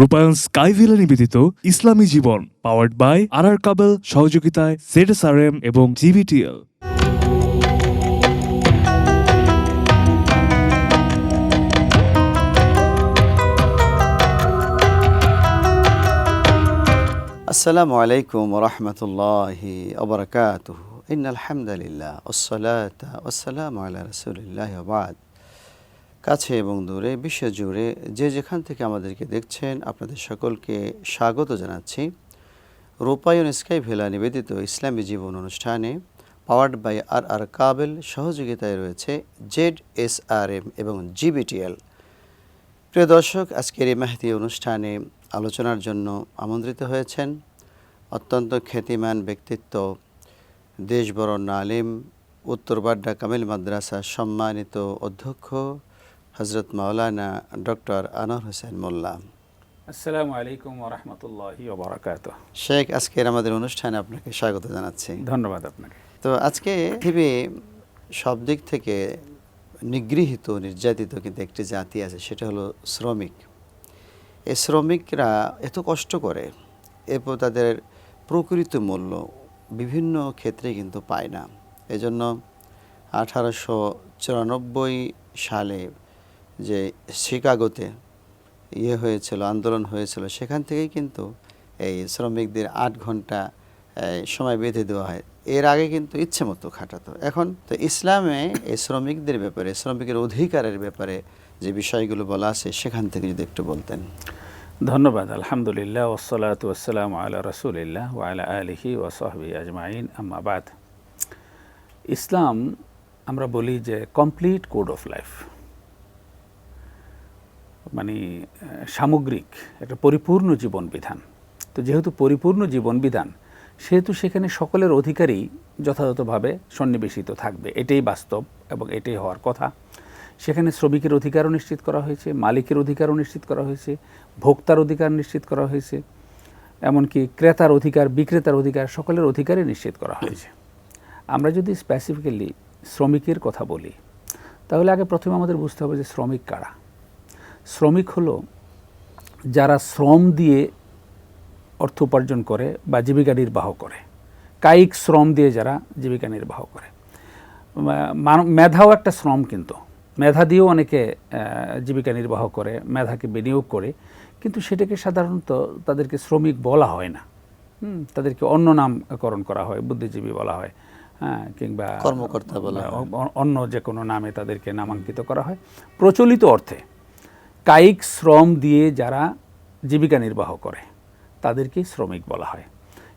রূপায়ণ স্কাইভিলা নিবেদিত ইসলামী জীবন, powered by আর কাবেল, সহযোগিতায় ZSRM এবং GBTL। আসসালামু আলাইকুম ওরহমতুল্লাহি ওবরাকাতুহু। ইন্নাল হামদুলিল্লাহ ওয়াসসালাতু ওয়াসসালামু আলা রাসূলিল্লাহ ওয়া বা'দ। কাছে এবং দূরে বিশ্বজুড়ে যে যেখান থেকে আমাদেরকে দেখছেন, আপনাদের সকলকে স্বাগত জানাচ্ছি রূপায়ণ স্কাইভিলা নিবেদিত ইসলামী জীবন অনুষ্ঠানে, পাওয়ার্ড বাই আর কাবেল, সহযোগিতায় রয়েছে ZSRM এবং GBTL। প্রিয় দর্শক, আজকের এই মেহদি অনুষ্ঠানে আলোচনার জন্য আমন্ত্রিত হয়েছেন অত্যন্ত খ্যাতিমান ব্যক্তিত্ব, দেশবরণ্য আলিম, উত্তর বাড্ডা কামিল মাদ্রাসার সম্মানিত অধ্যক্ষ হজরত মাওলানা ডক্টর আনোয়ার হোসেন মোল্লা। আসসালামু আলাইকুম ওয়া রাহমাতুল্লাহি ওয়া বারাকাতুহু। শেখ, আজকের আমাদের অনুষ্ঠানে আপনাকে স্বাগত জানাচ্ছি। ধন্যবাদ আপনাকে। তো আজকে পৃথিবী সব দিক থেকে নিগৃহীত, নির্যাতিত কিন্তু একটি জাতি আছে, সেটা হলো শ্রমিক। এই শ্রমিকরা এত কষ্ট করে, এরপর তাদের প্রকৃত মূল্য বিভিন্ন ক্ষেত্রে কিন্তু পায় না। এজন্য 1894 সালে যে শিকাগোতে হয়েছিল, আন্দোলন হয়েছিল, সেখান থেকেই কিন্তু এই শ্রমিকদের 8 ঘন্টা সময় বেঁধে দেওয়া হয়। এর আগে কিন্তু ইচ্ছে মতো খাটাতো। এখন তো ইসলামে এই শ্রমিকদের ব্যাপারে, শ্রমিকের অধিকারের ব্যাপারে যে বিষয়গুলো বলা আছে, সেখান থেকে যদি একটু বলতেন। ধন্যবাদ। আলহামদুলিল্লাহ ওয়াসসালাতু ওয়াসসালামু আলা রাসূলিল্লাহ ওয়া আলা আলিহি ওয়া সাহবিহি আজমাইন, আম্মা বাদ। ইসলাম, আমরা বলি যে কমপ্লিট কোড অফ লাইফ, মানে সামগ্রিক একটা পরিপূর্ণ জীবন বিধান। তো যেহেতু পরিপূর্ণ জীবন বিধান, সেহেতু সেখানে সকলের অধিকারই যথাযথভাবে সন্নিবেশিত থাকবে, এটাই বাস্তব এবং এটাই হওয়ার কথা। সেখানে শ্রমিকের অধিকারও নিশ্চিত করা হয়েছে, মালিকের অধিকারও নিশ্চিত করা হয়েছে, ভোক্তার অধিকার নিশ্চিত করা হয়েছে, এমনকি ক্রেতার অধিকার, বিক্রেতার অধিকার, সকলের অধিকারই নিশ্চিত করা হয়েছে। আমরা যদি স্পেসিফিক্যালি শ্রমিকের কথা বলি, তাহলে আগে প্রথমে আমাদের বুঝতে হবে যে শ্রমিক কারা। শ্রমিক হলো যারা শ্রম দিয়ে অর্থ উপার্জন করে বা জীবিকা নির্বাহ করে, কায়িক শ্রম দিয়ে যারা জীবিকা নির্বাহ করে। মেধাও একটা শ্রম, কিন্তু মেধা দিয়েও অনেকে জীবিকা নির্বাহ করে, মেধাকে বিনিয়োগ করে, কিন্তু সেটাকে সাধারণত তাদেরকে শ্রমিক বলা হয় না। তাদেরকে অন্য নামকরণ করা হয়, বুদ্ধিজীবী বলা হয়, হ্যাঁ, কিংবা কর্মকর্তা বলা হয়, অন্য যে কোনো নামে তাদেরকে নামাঙ্কিত করা হয়। প্রচলিত অর্থে কায়িক শ্রম দিয়ে যারা জীবিকা নির্বাহ করে তাদেরকেই শ্রমিক বলা হয়।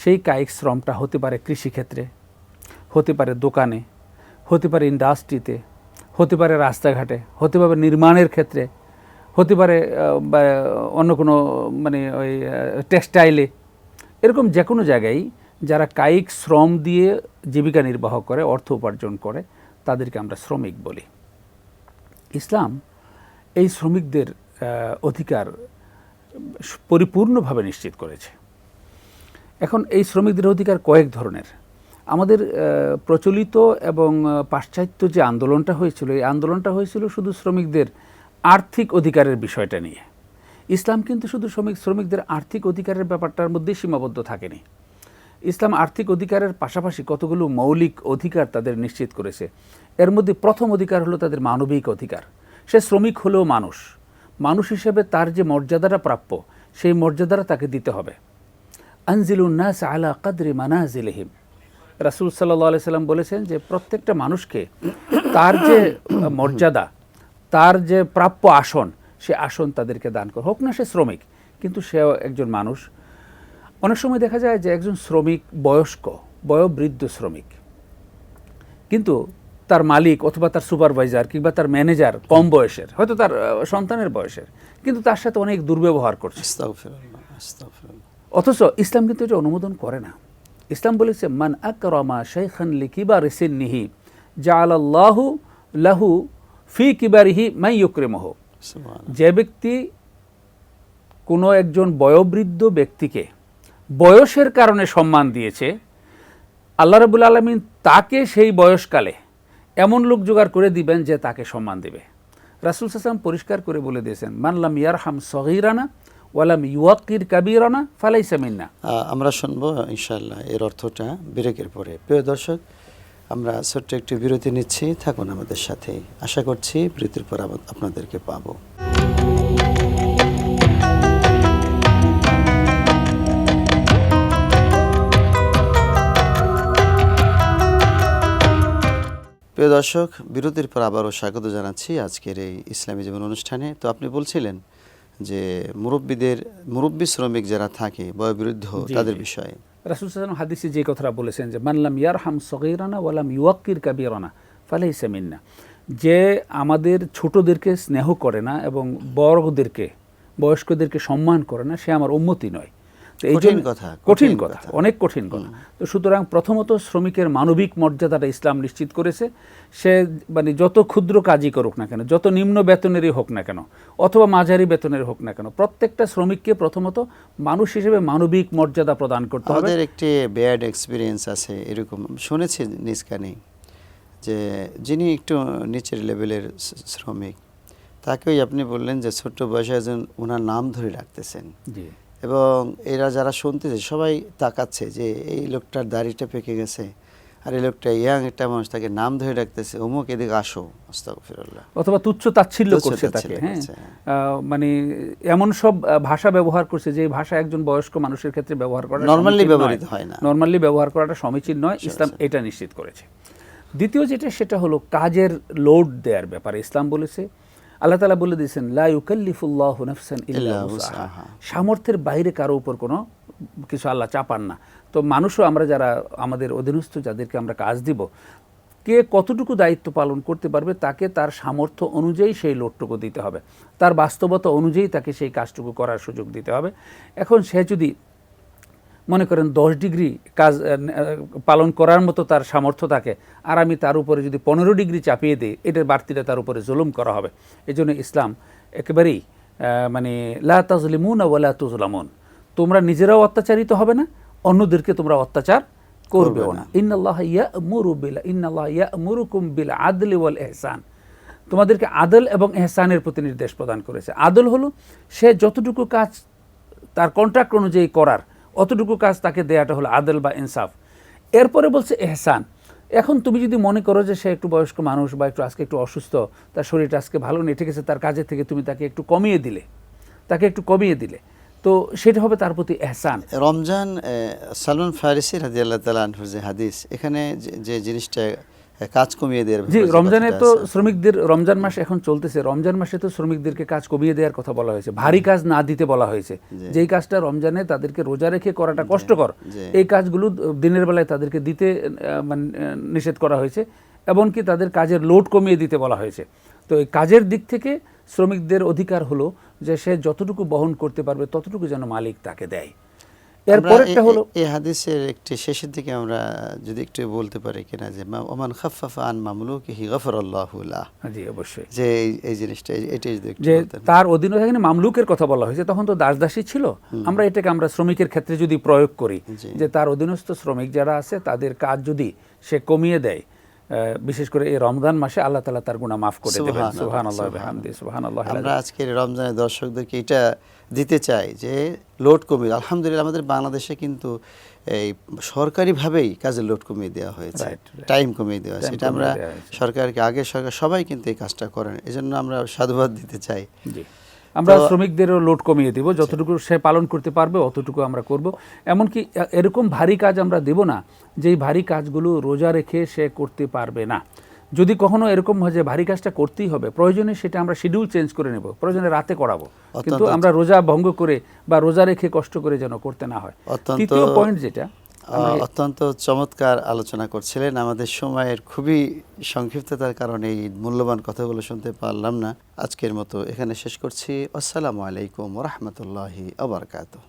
সেই কায়িক শ্রমটা হতে পারে কৃষিক্ষেত্রে, হতে পারে দোকানে, হতে পারে ইন্ডাস্ট্রিতে, হতে পারে রাস্তাঘাটে, হতে পারে নির্মাণের ক্ষেত্রে, হতে পারে অন্য কোনো মানে ওই টেক্সটাইলে। এরকম যে কোনো জায়গায় যারা কায়িক শ্রম দিয়ে জীবিকা নির্বাহ করে, অর্থ উপার্জন করে, তাদেরকে আমরা শ্রমিক বলি। ইসলাম এই শ্রমিকদের অধিকার পরিপূর্ণভাবে নিশ্চিত করেছে। এখন এই শ্রমিকদের অধিকার কয়েক ধরনের। আমাদের প্রচলিত এবং পাশ্চাত্য যে আন্দোলনটা হয়েছিল, এই আন্দোলনটা হয়েছিল শুধু শ্রমিকদের আর্থিক অধিকারের বিষয়টা নিয়ে। ইসলাম কিন্তু শুধু শ্রমিকদের আর্থিক অধিকারের ব্যাপারটার মধ্যেই সীমাবদ্ধ থাকেনি। ইসলাম আর্থিক অধিকারের পাশাপাশি কতগুলো মৌলিক অধিকার তাদের নিশ্চিত করেছে। এর মধ্যে প্রথম অধিকার হলো তাদের মানবিক অধিকার। সে শ্রমিক হলেও মানুষ, মানুষ হিসেবে তার যে মর্যাদাটা প্রাপ্য, সেই মর্যাদাটা তাকে দিতে হবে। আনজিলুন নাস আলা কাদরি মানাজিলিহিম, রাসূল সাল্লাল্লাহু আলাইহি সাল্লাম বলেছেন যে প্রত্যেকটা মানুষকে তার যে মর্যাদা, তার যে প্রাপ্য আসন, সে আসন তাদেরকে দান কর। হোক না সে শ্রমিক, কিন্তু সেও একজন মানুষ। অনেক সময় দেখা যায় যে একজন শ্রমিক বয়স্ক, বয়োবৃদ্ধ শ্রমিক, কিন্তু তার মালিক অথবা তার সুপারভাইজার কিংবা তার ম্যানেজার কম বয়সের, হয়তো তার সন্তানের বয়সের, কিন্তু তার সাথে অনেক দুর্ব্যবহার করছে। অথচ ইসলাম কিন্তু এটা অনুমোদন করে না। ইসলাম বলেছে, মান আকরামা শাইখান লিকিবারি সিন্নিহি জাআলাল্লাহু লাহু ফি কিবারিহি মান ইউকরিমুহু। যে ব্যক্তি কোনো একজন বয়োবৃদ্ধ ব্যক্তিকে বয়সের কারণে সম্মান দিয়েছে, আল্লাহ রাব্বুল আলামিন তাকে সেই বয়সকালে এমন লোক জোগাড় করে দিবেন যে তাকে সম্মান দেবে। রাসূল সাল্লাল্লাহু আলাইহি ওয়াসাল্লাম পরিষ্কার করে বলে দিয়েছেন, মান লাম ইয়ারহাম সগীরানা ওয়ালাম ইউয়াক্কির কাবীরানা ফালাইসা মিন্না। আমরা শুনবো ইনশাআল্লাহ এর অর্থটা ব্রেকের পরে। প্রিয় দর্শক, আমরা ছোট্ট একটি বিরতি নিচ্ছি, থাকুন আমাদের সাথে। আশা করছি বিরতির পর আপনাদেরকে পাবো। প্রিয় দর্শক, বিরতির পর আবারও স্বাগত জানাচ্ছি আজকের এই ইসলামী জীবন অনুষ্ঠানে। তো আপনি বলছিলেন যে মুরব্বী শ্রমিক যারা থাকে বয়োবৃদ্ধ তাদের বিষয়ে রাসূল সাল্লাল্লাহু আলাইহি ওয়াসাল্লাম হাদিসে যে কথাটা বলেছেন যে মান লাম ইয়ারহাম সগীরানা ওয়া লাম ইউয়াক্কির কাবীরানা ফালাইসা মিন্না, যে আমাদের ছোটদেরকে স্নেহ করে না এবং বড়দেরকে বয়স্কদেরকে সম্মান করে না, সে আমার উম্মতি নয়। তো এই কঠিন কথা, কঠিন কথা, অনেক কঠিন কথা। তো সুতরাং প্রথমত শ্রমিকের মানবিক মর্যাদাটা ইসলাম নিশ্চিত করেছে। সে মানে যত ক্ষুদ্র কাজই করুক না কেন, যত নিম্ন বেতনেরই হোক না কেন অথবা মাঝারি বেতনের হোক না কেন, প্রত্যেকটা শ্রমিককে প্রথমত মানুষ হিসেবে মানবিক মর্যাদা প্রদান করতে হবে। আমাদের একটি ব্যাড এক্সপিরিয়েন্স আছে, এরকম শুনেছি নিজ কানে, যে যিনি একটু নিচের লেভেলের শ্রমিক, তাকেই আপনি বললেন যে ছোট্ট বয়সে একজন ওনার নাম ধরে ডাকতেছেন, জি, এবং এরা যারা শুনতেছে সবাই তাকাচ্ছে যে এই লোকটার দাড়িটা পেকে গেছে, আর এই লোকটা ইয়াং একটা মানুষ, তাকে নাম ধরে ডাকতেছে, অমুক এদিকে আসো, আস্তাগফিরুল্লাহ, অথবা তুচ্ছ তাচ্ছিল্য করছে তাকে। হ্যাঁ, মানে এমন সব ভাষা ব্যবহার করছে যে ভাষা একজন বয়স্ক মানুষের ক্ষেত্রে ব্যবহার করা নরমালি ব্যবহৃত হয় না, নরমালি ব্যবহার করাটা সমীচীন নয়। ইসলাম এটা নিশ্চিত করেছে। দ্বিতীয় যেটা, সেটা হলো কাজের লোড দেওয়ার ব্যাপারে ইসলাম বলেছে, আল্লাহ তাআলা বলে দিয়েছেন লা ইউকাল্লিফুল্লাহু নাফসান ইল্লা উসআহা, সামর্থ্যের বাইরে কারো উপর কোনো কিছু আল্লাহ চাপান না। তো মানুষও আমরা যারা আমাদের অধীনস্থ যাদেরকে আমরা কাজ দিব, কে কতটুকু দায়িত্ব পালন করতে পারবে তাকে তার সামর্থ্য অনুযায়ী সেই লোডটুকু দিতে হবে, তার বাস্তবতা অনুযায়ী তাকে সেই কাজটুকু করার সুযোগ দিতে হবে। এখন সে যদি মনে করেন 10 ডিগ্রি কাজ পালন করার মতো তার সামর্থ্য থাকে, আর আমি তার উপরে যদি 15 ডিগ্রি চাপিয়ে দিই, এটার বাড়তিটা তার উপরে জুলুম করা হবে। এই জন্য ইসলাম একেবারেই মানে লা তাজলিমুনা ওয়া লা তুজলামুন, তোমরা নিজেরাও অত্যাচারিত হবে না, অন্যদেরকে তোমরা অত্যাচার করবেও না। ইন্নাল্লাহা ইয়া'মুরুকুম বিল আদলি ওয়াল ইহসান, তোমাদেরকে আদল এবং ইহসানের প্রতি নির্দেশ প্রদান করেছে। আদল হলো সে যতটুকু কাজ তার কন্ট্রাক্ট অনুযায়ী করার, অতটুকু কাজ তাকে দেয়াটা হলো আদল বা ইনসাফ। এরপরে বলছে এহসান। এখন তুমি যদি মনে করো যে সে একটু বয়স্ক মানুষ বা আজকে একটু অসুস্থ, তার শরীরটা আজকে ভালো নেই, ঠিক আছে, তার কাজের থেকে তুমি তাকে একটু কমিয়ে দিলে, তো সেটা হবে তার প্রতি এহসান। রমজান সালমান ফারিসি রাদিয়াল্লাহু তাআলা আনহু যে হাদিস, এখানে যে জিনিসটা কাজ কমিয়ে দেওয়ার, জি, রমজানে তো শ্রমিকদের, রমজান মাস এখন চলতেছে, রমজান মাসে তো শ্রমিকদেরকে কাজ কমিয়ে দেওয়ার কথা বলা হয়েছে, ভারী কাজ না দিতে বলা হয়েছে। যেই কাজটা রমজানে তাদেরকে রোজা রেখে করাটা কষ্টকর, এই কাজগুলো দিনের বেলায় তাদেরকে দিতে মানে নিষেধ করা হয়েছে, এমনকি তাদের কাজের লোড কমিয়ে দিতে বলা হয়েছে। তো এই কাজের দিক থেকে শ্রমিকদের অধিকার হলো যে সে যতটুকু বহন করতে পারবে ততটুকু যেন মালিক তাকে দেয়। এরপরেরটা হলো এই হাদিসের একটি শেষের দিকে আমরা যদি একটু বলতে পারি কিনা, যে ওমান খাফফাফা আন মামলুকিহি গাফারাল্লাহু লাহু, জি অবশ্যই, যে এই জিনিসটা এটাই যদি একটু যে বলতেন। তার অধীনে এখানে মামলুকের কথা বলা হয়েছে, তখন তো দাসদাসী ছিল। আমরা এটাকে আমরা শ্রমিকের ক্ষেত্রে যদি প্রয়োগ করি, যে তার অধীনস্থ শ্রমিক যারা আছে তাদের কাজ যদি সে কমিয়ে দেয়, বিশেষ করে এই রমজান মাসে, আল্লাহ তাআলা তার গুনাহ মাফ করে দেবেন। সুবহানাল্লাহ ওয়া বিহামদিহি সুবহানাল্লাহ। আমরা আজকের রমজানের দর্শকদেরকে এটা দিতে চাই যে লোড কমিয়ে, আলহামদুলিল্লাহ আমাদের বাংলাদেশে কিন্তু এই সরকারিভাবেই কাজের লোড কমিয়ে দেওয়া হয়েছে, টাইম কমিয়ে দেওয়া হয়েছে। এটা আমরা সরকারকে, আগের সরকার সবাই কিন্তু এই কাজটা করেন, এজন্য আমরা সাধুবাদ দিতে চাই। আমরা শ্রমিকদেরও লোড কমিয়ে দিব, যতটুকু সে পালন করতে পারবে অতটুকু আমরা করব। এমনকি এরকম ভারী কাজ আমরা দেব না যেই ভারী কাজগুলো রোজা রেখে সে করতে পারবে না। যদি কখনো এরকম হয় যে ভারী কাজটা করতেই হবে, প্রয়োজনে সেটা আমরা শিডিউল চেঞ্জ করে নেব, প্রয়োজনে রাতে করাবো, কিন্তু আমরা রোজা ভঙ্গ করে বা রোজা রেখে কষ্ট করে যেন করতে না হয়। তৃতীয় পয়েন্ট যেটা, অত্যন্ত চমৎকার আলোচনা করছিলেন। আমাদের সময়ের খুবই সংক্ষিপ্ততার কারণে এই মূল্যবান কথাগুলো শুনতে পারলাম না। আজকের মতো এখানে শেষ করছি। আসসালামু আলাইকুম ওয়া রাহমাতুল্লাহি ওয়া বারাকাতুহু।